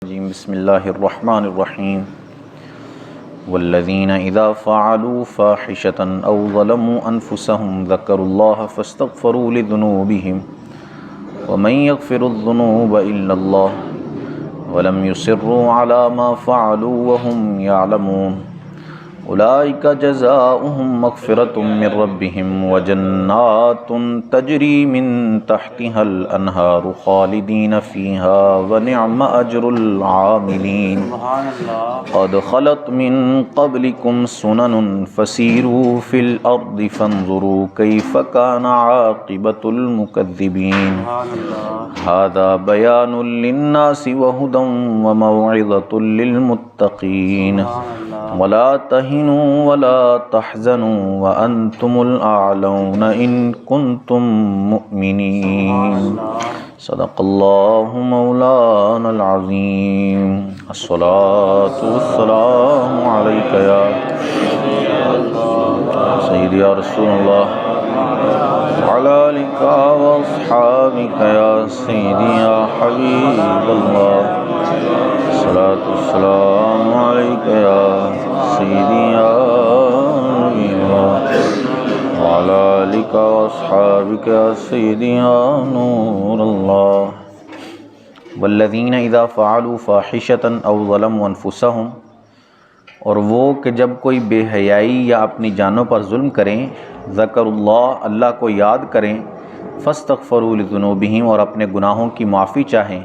بسم اللہ الرحمن الرحیم والذین اذا فعلوا فاحشة او ظلموا انفسهم ذکروا اللہ فاستغفروا لذنوبهم ومن يغفر الذنوب الا اللہ ولم يصروا على ما فعلوا وهم يعلمون اولئک جزاؤهم مغفرۃ من ربهم وجنات تجری من تحتها الانہار خالدین فیها ونعم اجر العاملین قد خلت من قبلکم سنن فسیروا فی الارض فانظروا کیف کان عاقبۃ المکذبین ھذا بیان للناس وہدی وموعظۃ للمتقین ولا تهنوا ولا تحزنوا وأنتم الأعلون إن كنتم مؤمنين صدق الله مولانا العظيم الصلاة والسلام عليك يا سيدي يا رسول الله وعلى آلك وأصحابك يا سيدي يا حبيب الله الصلاة والسلام عليك يا سيدي يا نبي الله وعلى آلك وأصحابك يا سيدي يا نور الله والذين إذا فعلوا فاحشة أو ظلموا أنفسهم، اور وہ کہ جب کوئی بے حیائی یا اپنی جانوں پر ظلم کریں، ذکر اللہ کو یاد کریں، فاستغفروا لذنوبهم، اور اپنے گناہوں کی معافی چاہیں،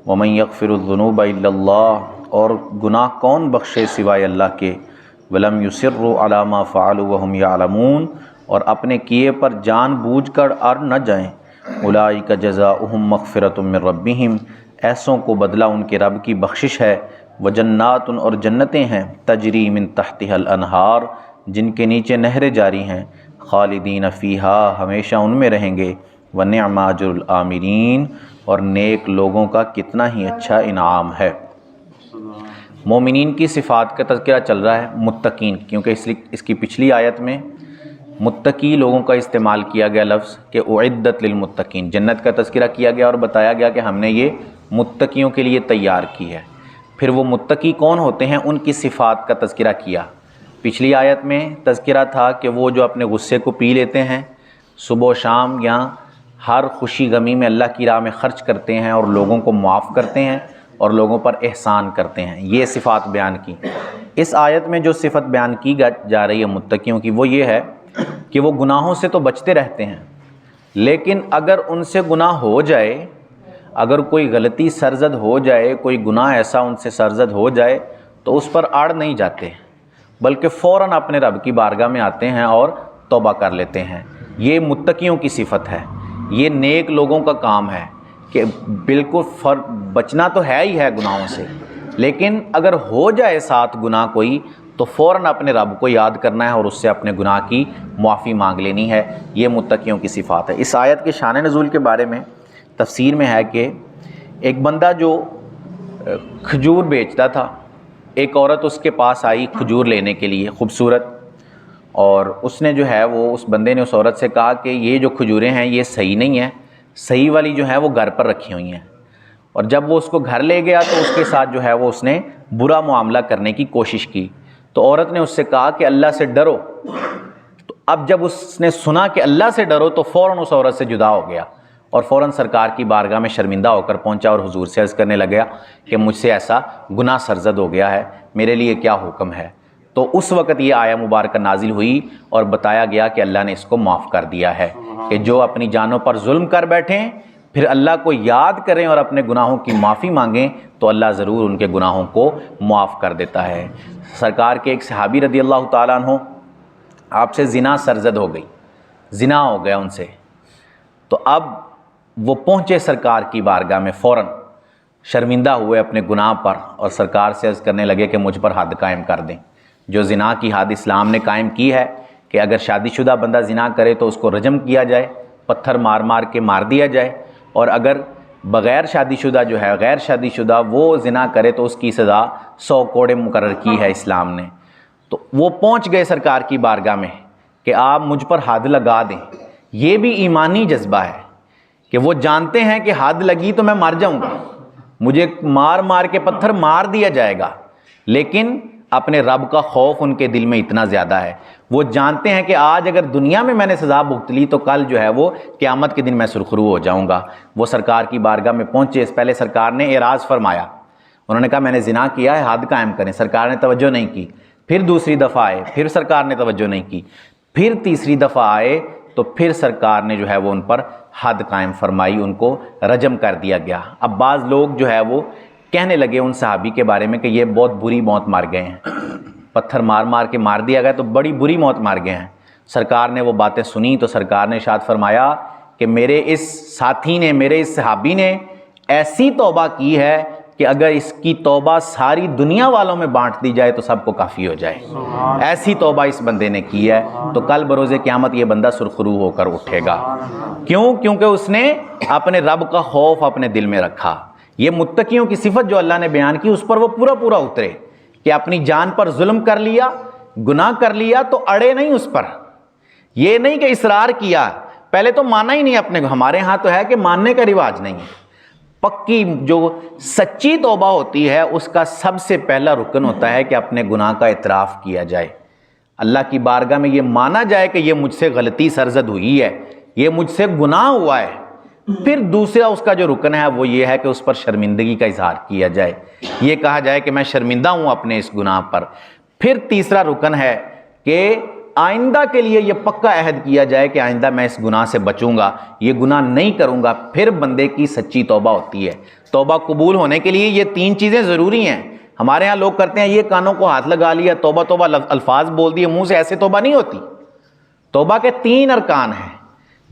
ومن یغفر الذنوب الا اللہ، اور گناہ کون بخشے سوائے اللہ کے، ولم یصروا علی ما فعلوا وهم یعلمون، اور اپنے کیے پر جان بوجھ کر اڑ نہ جائیں، اولئک جزاؤہم مغفرۃ من ربہم، ایسوں کو بدلہ ان کے رب کی بخشش ہے، وجنات، اور جنتیں ہیں، تجری من تحتها الانہار، جن کے نیچے نہریں جاری ہیں، خالدین فیہا، ہمیشہ ان میں رہیں گے، ونعم اجر العاملین، اور نیک لوگوں کا کتنا ہی اچھا انعام ہے۔ مومنین کی صفات کا تذکرہ چل رہا ہے، متقین، کیونکہ اس کی پچھلی آیت میں متقی لوگوں کا استعمال کیا گیا لفظ کہ اعدت للمتقین، جنت کا تذکرہ کیا گیا اور بتایا گیا کہ ہم نے یہ متقیوں کے لیے تیار کی ہے۔ پھر وہ متقی کون ہوتے ہیں، ان کی صفات کا تذکرہ کیا۔ پچھلی آیت میں تذکرہ تھا کہ وہ جو اپنے غصے کو پی لیتے ہیں، صبح و شام یا ہر خوشی غمی میں اللہ کی راہ میں خرچ کرتے ہیں اور لوگوں کو معاف کرتے ہیں اور لوگوں پر احسان کرتے ہیں، یہ صفات بیان کی۔ اس آیت میں جو صفت بیان کی جا رہی ہے متقیوں کی، وہ یہ ہے کہ وہ گناہوں سے تو بچتے رہتے ہیں، لیکن اگر ان سے گناہ ہو جائے، اگر کوئی غلطی سرزد ہو جائے، کوئی گناہ ایسا ان سے سرزد ہو جائے تو اس پر اڑ نہیں جاتے، بلکہ فوراً اپنے رب کی بارگاہ میں آتے ہیں اور توبہ کر لیتے ہیں۔ یہ متقیوں کی صفت ہے، یہ نیک لوگوں کا کام ہے کہ بالکل بچنا تو ہے ہی ہے گناہوں سے، لیکن اگر ہو جائے ساتھ گناہ کوئی تو فوراً اپنے رب کو یاد کرنا ہے اور اس سے اپنے گناہ کی معافی مانگ لینی ہے۔ یہ متقیوں کی صفات ہے۔ اس آیت کے شان نزول کے بارے میں تفسیر میں ہے کہ ایک بندہ جو کھجور بیچتا تھا، ایک عورت اس کے پاس آئی کھجور لینے کے لیے، خوبصورت، اور اس نے جو ہے وہ اس بندے نے اس عورت سے کہا کہ یہ جو کھجوریں ہیں یہ صحیح نہیں ہیں، صحیح والی جو ہیں وہ گھر پر رکھی ہوئی ہیں۔ اور جب وہ اس کو گھر لے گیا تو اس کے ساتھ جو ہے وہ اس نے برا معاملہ کرنے کی کوشش کی، تو عورت نے اس سے کہا کہ اللہ سے ڈرو۔ تو اب جب اس نے سنا کہ اللہ سے ڈرو تو فوراً اس عورت سے جدا ہو گیا اور فوراً سرکار کی بارگاہ میں شرمندہ ہو کر پہنچا اور حضور سے عرض کرنے لگا کہ مجھ سے ایسا گناہ سرزد ہو گیا ہے، میرے لیے کیا حکم ہے؟ تو اس وقت یہ آیہ مبارکہ نازل ہوئی اور بتایا گیا کہ اللہ نے اس کو معاف کر دیا ہے کہ جو اپنی جانوں پر ظلم کر بیٹھیں پھر اللہ کو یاد کریں اور اپنے گناہوں کی معافی مانگیں تو اللہ ضرور ان کے گناہوں کو معاف کر دیتا ہے۔ سرکار کے ایک صحابی رضی اللہ تعالیٰ عنہ، آپ سے زنا سرزد ہو گئی، زنا ہو گیا ان سے، تو اب وہ پہنچے سرکار کی بارگاہ میں، فوراً شرمندہ ہوئے اپنے گناہ پر اور سرکار سے عرض کرنے لگے کہ مجھ پر حد قائم کر دیں۔ جو زنا کی حد اسلام نے قائم کی ہے کہ اگر شادی شدہ بندہ زنا کرے تو اس کو رجم کیا جائے، پتھر مار مار کے مار دیا جائے، اور اگر بغیر شادی شدہ جو ہے غیر شادی شدہ وہ زنا کرے تو اس کی سزا 100 کوڑے مقرر کی ہے اسلام نے۔ تو وہ پہنچ گئے سرکار کی بارگاہ میں کہ آپ مجھ پر حد لگا دیں۔ یہ بھی ایمانی جذبہ ہے کہ وہ جانتے ہیں کہ حد لگی تو میں مر جاؤں گا، مجھے مار مار کے پتھر مار دیا جائے گا، لیکن اپنے رب کا خوف ان کے دل میں اتنا زیادہ ہے، وہ جانتے ہیں کہ آج اگر دنیا میں نے سزا بھگت لی تو کل جو ہے وہ قیامت کے دن میں سرخرو ہو جاؤں گا۔ وہ سرکار کی بارگاہ میں پہنچے، اس پہلے سرکار نے اعراض فرمایا، انہوں نے کہا میں نے زنا کیا ہے، حد قائم کریں، سرکار نے توجہ نہیں کی۔ پھر دوسری دفعہ آئے، پھر سرکار نے توجہ نہیں کی، پھر تیسری دفعہ آئے تو پھر سرکار نے جو ہے وہ ان پر حد قائم فرمائی، ان کو رجم کر دیا گیا۔ اب بعض لوگ جو ہے وہ کہنے لگے ان صحابی کے بارے میں کہ یہ بہت بری موت مار گئے ہیں، پتھر مار مار کے مار دیا گیا تو بڑی بری موت مار گئے ہیں۔ سرکار نے وہ باتیں سنی تو سرکار نے ارشاد فرمایا کہ میرے اس ساتھی نے، میرے اس صحابی نے ایسی توبہ کی ہے کہ اگر اس کی توبہ ساری دنیا والوں میں بانٹ دی جائے تو سب کو کافی ہو جائے، ایسی توبہ اس بندے نے کی ہے۔ تو کل بروز قیامت یہ بندہ سرخرو ہو کر اٹھے گا۔ کیوں؟ کیونکہ اس نے اپنے رب کا خوف اپنے دل میں رکھا۔ یہ متقیوں کی صفت جو اللہ نے بیان کی اس پر وہ پورا پورا اترے کہ اپنی جان پر ظلم کر لیا، گناہ کر لیا تو اڑے نہیں اس پر، یہ نہیں کہ اصرار کیا، پہلے تو مانا ہی نہیں اپنے، ہمارے ہاں تو ہے کہ ماننے کا رواج نہیں ہے۔ پکی جو سچی توبہ ہوتی ہے اس کا سب سے پہلا رکن ہوتا ہے کہ اپنے گناہ کا اعتراف کیا جائے، اللہ کی بارگاہ میں یہ مانا جائے کہ یہ مجھ سے غلطی سرزد ہوئی ہے، یہ مجھ سے گناہ ہوا ہے۔ پھر دوسرا اس کا جو رکن ہے وہ یہ ہے کہ اس پر شرمندگی کا اظہار کیا جائے، یہ کہا جائے کہ میں شرمندہ ہوں اپنے اس گناہ پر۔ پھر تیسرا رکن ہے کہ آئندہ کے لیے یہ پکا عہد کیا جائے کہ آئندہ میں اس گناہ سے بچوں گا، یہ گناہ نہیں کروں گا۔ پھر بندے کی سچی توبہ ہوتی ہے۔ توبہ قبول ہونے کے لیے یہ تین چیزیں ضروری ہیں۔ ہمارے ہاں لوگ کرتے ہیں یہ کانوں کو ہاتھ لگا لیا، توبہ توبہ الفاظ بول دیے منہ سے، ایسے توبہ نہیں ہوتی۔ توبہ کے تین ارکان ہیں،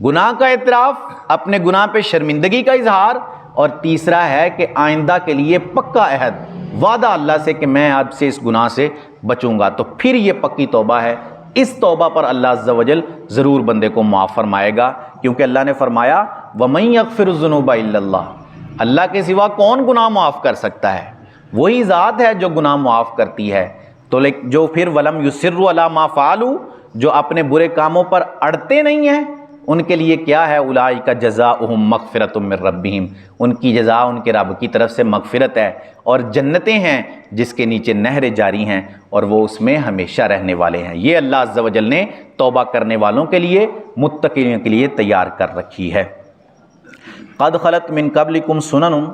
گناہ کا اعتراف، اپنے گناہ پہ شرمندگی کا اظہار، اور تیسرا ہے کہ آئندہ کے لیے پکا عہد، وعدہ اللہ سے کہ میں اب سے اس گناہ سے بچوں گا۔ تو پھر یہ پکی توبہ ہے۔ اس توبہ پر اللہ عز و جل ضرور بندے کو معاف فرمائے گا، کیونکہ اللہ نے فرمایا وَمَن يَغْفِرُ الذُّنُوبَ إِلَّا اللَّهُ، اللہ کے سوا کون گناہ معاف کر سکتا ہے؟ وہی ذات ہے جو گناہ معاف کرتی ہے۔ تو جو پھر وَلَمْ يُصِرُّوا عَلَىٰ مَا فَعَلُوا، جو اپنے برے کاموں پر اڑتے نہیں ہیں، ان کے لیے کیا ہے؟ اولئک جزاؤہم مغفرۃ من ربہم، ان کی جزا ان کے رب کی طرف سے مغفرت ہے اور جنتیں ہیں جس کے نیچے نہریں جاری ہیں اور وہ اس میں ہمیشہ رہنے والے ہیں۔ یہ اللہ عز و جل نے توبہ کرنے والوں کے لیے، متقیوں کے لیے تیار کر رکھی ہے۔ قد خلت من قبلکم سنن،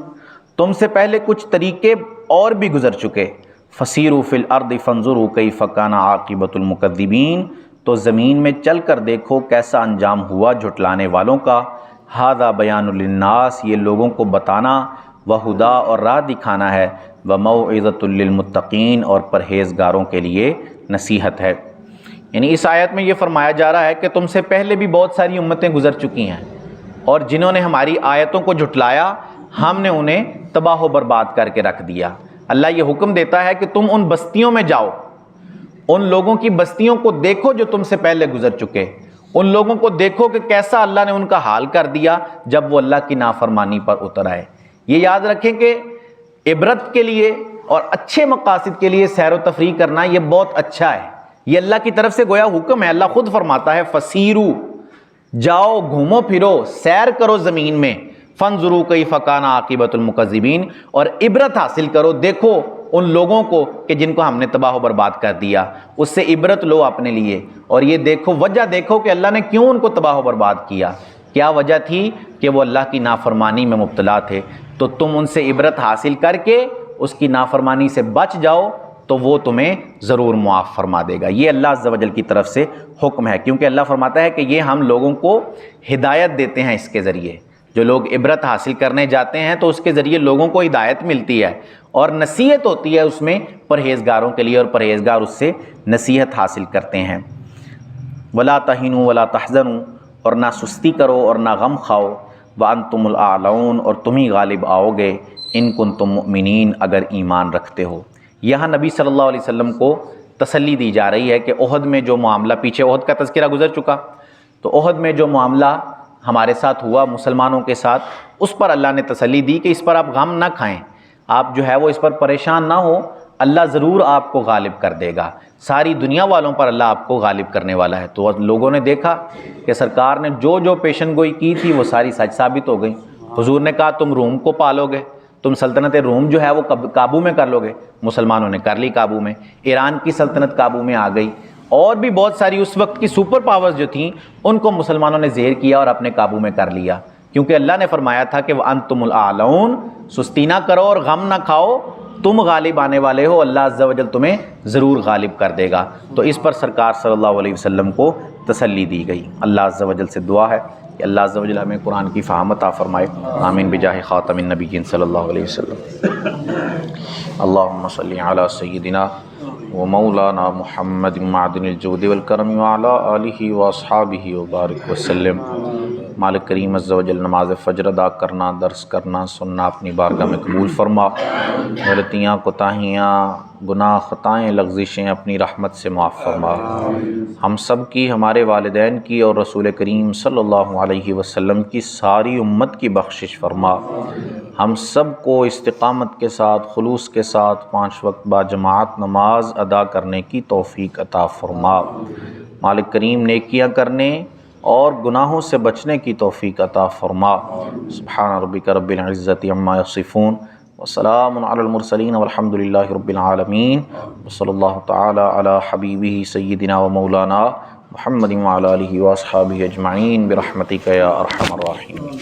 تم سے پہلے کچھ طریقے اور بھی گزر چکے۔ فسیروا فی الارض فانظروا کیف کان عاقبۃ المکذبین، تو زمین میں چل کر دیکھو کیسا انجام ہوا جھٹلانے والوں کا۔ ھذا بیان للناس، یہ لوگوں کو بتانا، وہدا اور راہ دکھانا ہے، وموعظۃ للمتقین اور پرہیزگاروں کے لیے نصیحت ہے۔ یعنی اس آیت میں یہ فرمایا جا رہا ہے کہ تم سے پہلے بھی بہت ساری امتیں گزر چکی ہیں، اور جنہوں نے ہماری آیتوں کو جھٹلایا ہم نے انہیں تباہ و برباد کر کے رکھ دیا۔ اللہ یہ حکم دیتا ہے کہ تم ان بستیوں میں جاؤ، ان لوگوں کی بستیوں کو دیکھو جو تم سے پہلے گزر چکے، ان لوگوں کو دیکھو کہ کیسا اللہ نے ان کا حال کر دیا جب وہ اللہ کی نافرمانی پر اتر آئے۔ یہ یاد رکھیں کہ عبرت کے لیے اور اچھے مقاصد کے لیے سیر و تفریح کرنا یہ بہت اچھا ہے، یہ اللہ کی طرف سے گویا حکم ہے۔ اللہ خود فرماتا ہے فسیرو، جاؤ گھومو پھرو، سیر کرو زمین میں، فانظروا کیف کان عاقبۃ المکذبین، اور عبرت حاصل کرو، دیکھو ان لوگوں کو کہ جن کو ہم نے تباہ و برباد کر دیا، اس سے عبرت لو اپنے لیے، اور یہ دیکھو، وجہ دیکھو کہ اللہ نے کیوں ان کو تباہ و برباد کیا، کیا وجہ تھی کہ وہ اللہ کی نافرمانی میں مبتلا تھے۔ تو تم ان سے عبرت حاصل کر کے اس کی نافرمانی سے بچ جاؤ تو وہ تمہیں ضرور معاف فرما دے گا۔ یہ اللہ عز و جل کی طرف سے حکم ہے، کیونکہ اللہ فرماتا ہے کہ یہ ہم لوگوں کو ہدایت دیتے ہیں اس کے ذریعے۔ جو لوگ عبرت حاصل کرنے جاتے ہیں تو اس کے ذریعے لوگوں کو ہدایت ملتی ہے، اور نصیحت ہوتی ہے اس میں پرہیزگاروں کے لیے، اور پرہیزگار اس سے نصیحت حاصل کرتے ہیں۔ وَلَا تَهِنُوا وَلَا تَحْزَنُوا، اور نہ سستی کرو اور نہ غم کھاؤ، وَأَنْتُمُ الْأَعْلَوْنَ، اور تم ہی غالب آؤ گے، إِن كُنتُم مُؤْمِنِينَ، اگر ایمان رکھتے ہو۔ یہاں نبی صلی اللہ علیہ وسلم کو تسلی دی جا رہی ہے کہ احد میں جو معاملہ، پیچھے احد کا تذکرہ گزر چکا، تو احد میں جو معاملہ ہمارے ساتھ ہوا مسلمانوں کے ساتھ، اس پر اللہ نے تسلی دی کہ اس پر آپ غم نہ کھائیں، آپ جو ہے وہ اس پر پریشان نہ ہو، اللہ ضرور آپ کو غالب کر دے گا، ساری دنیا والوں پر اللہ آپ کو غالب کرنے والا ہے۔ تو لوگوں نے دیکھا کہ سرکار نے جو جو پیشن گوئی کی تھی وہ ساری سچ ثابت ہو گئی۔ حضور نے کہا تم روم کو پالو گے، تم سلطنت روم جو ہے وہ قابو میں کر لو گے، مسلمانوں نے کر لی قابو میں، ایران کی سلطنت قابو میں آ گئی، اور بھی بہت ساری اس وقت کی سپر پاورز جو تھیں ان کو مسلمانوں نے زیر کیا اور اپنے قابو میں کر لیا، کیونکہ اللہ نے فرمایا تھا کہ وَأَنْتُمُ الْأَعْلَوْنَ، سستی نہ کرو اور غم نہ کھاؤ، تم غالب آنے والے ہو، اللہ عز و جل تمہیں ضرور غالب کر دے گا۔ تو اس پر سرکار صلی اللہ علیہ وسلم کو تسلی دی گئی۔ اللہ عز و جل سے دعا ہے کہ اللہ عز و جل ہمیں قرآن کی فہم عطا فرمائے، آمین بجاہ خاتم النبیین صلی اللہ علیہ وسلم۔ اللہم صلی علی سیدنا و مولانا محمد معدن الجود والکرم وعلی آلہ واصحابہ وبارک وسلم۔ مالک کریم عز و جل نماز فجر ادا کرنا، درس کرنا، سننا اپنی بارگاہ میں قبول فرما، غلطیاں، کوتاہیاں، گناہ، خطائیں، لغزشیں اپنی رحمت سے معاف فرما، ہم سب کی، ہمارے والدین کی اور رسول کریم صلی اللہ علیہ وسلم کی ساری امت کی بخشش فرما، ہم سب کو استقامت کے ساتھ، خلوص کے ساتھ 5 وقت با جماعت نماز ادا کرنے کی توفیق عطا فرما، مالک کریم نیکیاں کرنے اور گناہوں سے بچنے کی توفیق عطا فرما۔ سبحان ربک رب العزت عما یصفون وسلام علی المرسلین والحمد للہ رب العالمین، وصلی اللہ تعالی علی حبیبہ سیدنا و مولانا محمد وعلی آلہ واصحابہ اجمعین برحمتک یا ارحم الراحمین۔